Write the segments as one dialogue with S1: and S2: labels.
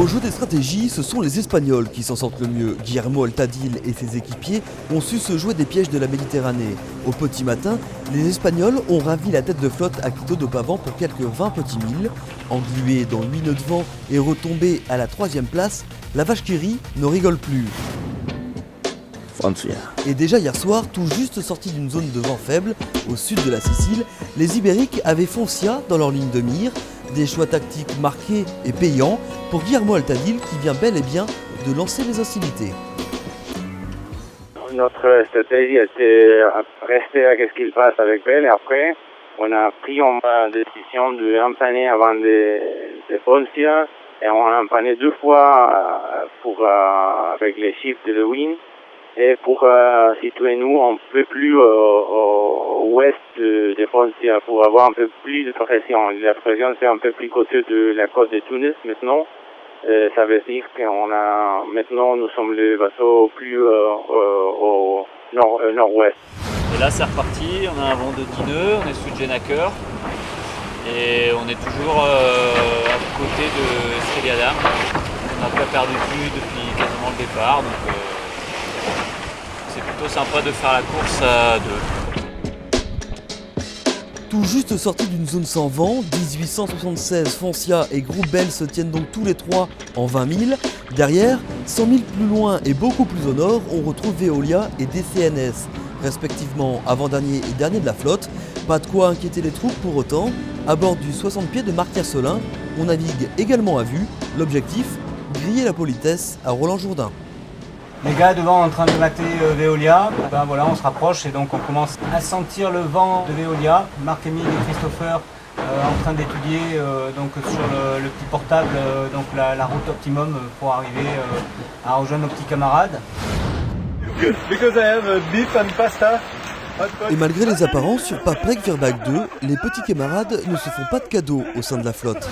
S1: Au jeu des stratégies, ce sont les Espagnols qui s'en sortent le mieux. Guillermo Altadil et ses équipiers ont su se jouer des pièges de la Méditerranée. Au petit matin, les Espagnols ont ravi la tête de flotte à Quito de Pavan pour quelques 20 petits milles. Englués dans 8 nœuds de vent et retombés à la 3e place, la vache qui rit ne rigole plus. Et déjà hier soir, tout juste sortis d'une zone de vent faible, au sud de la Sicile, les Ibériques avaient Foncia dans leur ligne de mire. Des choix tactiques marqués et payants pour Guillermo Altadil qui vient bel et bien de lancer les hostilités.
S2: Notre stratégie était rester à ce qu'il passe avec elle et après on a pris la décision de empanner avant de Foncia et on a empanné 2 fois avec les chiffres de Lewin. Et pour situer nous un peu plus au ouest de Foncia, pour avoir un peu plus de pression. La pression c'est un peu plus côté de la côte de Tunis maintenant. Ça veut dire maintenant nous sommes le vaisseau plus au nord-ouest.
S3: Et là c'est reparti, on a un vent de 10 nœuds, on est sous Genaker et on est toujours à côté de Sreliadam. On n'a pas perdu de vue depuis quasiment le départ. Donc, c'est plutôt sympa de faire la course à 2.
S1: Tout juste sortis d'une zone sans vent, 1876, Foncia et Groupe Bell se tiennent donc tous les 3 en 20 milles. Derrière, 100 milles plus loin et beaucoup plus au nord, on retrouve Veolia et DCNS, respectivement avant-dernier et dernier de la flotte. Pas de quoi inquiéter les troupes pour autant. À bord du 60 pieds de Martyr-Solin, on navigue également à vue. L'objectif, griller la politesse à Roland-Jourdain.
S4: Les gars devant en train de mater Veolia, voilà, on se rapproche et donc on commence à sentir le vent de Veolia. Marc-Émile et Christopher en train d'étudier donc sur le petit portable donc la route optimum pour arriver à rejoindre nos petits camarades.
S5: Because I have beef and pasta.
S1: Et malgré les apparences sur Paprec Virbac 2, les petits camarades ne se font pas de cadeaux au sein de la flotte.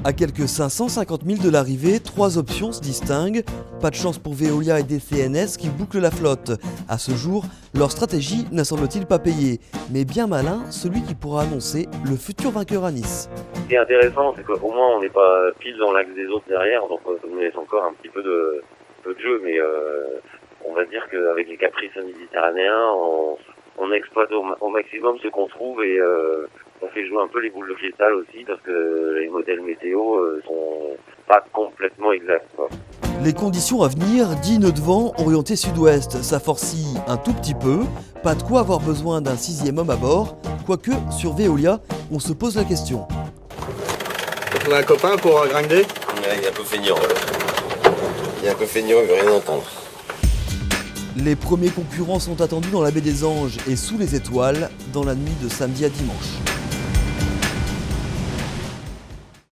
S1: À quelques 550 000 de l'arrivée, 3 options se distinguent. Pas de chance pour Veolia et DCNS qui bouclent la flotte. À ce jour, leur stratégie n'a semble-t-il pas payé. Mais bien malin, celui qui pourra annoncer le futur vainqueur à Nice.
S6: Ce qui est intéressant, c'est qu'au moins on n'est pas pile dans l'axe des autres derrière, donc ça nous laisse encore un petit peu de jeu, mais on va dire qu'avec les caprices méditerranéens, on exploite au maximum ce qu'on trouve et on fait jouer un peu les boules de cristal aussi parce que les modèles météo sont pas complètement exacts, quoi.
S1: Les conditions à venir, 10 nœuds de vent orientés sud-ouest, ça forcit un tout petit peu, pas de quoi avoir besoin d'un 6e homme à bord, quoique sur Veolia, on se pose la question.
S5: On a un copain pour grinder.
S6: Il est un peu feignant. Il est un peu feignant, il veut rien entendre.
S1: Les premiers concurrents sont attendus dans la baie des Anges et sous les étoiles dans la nuit de samedi à dimanche.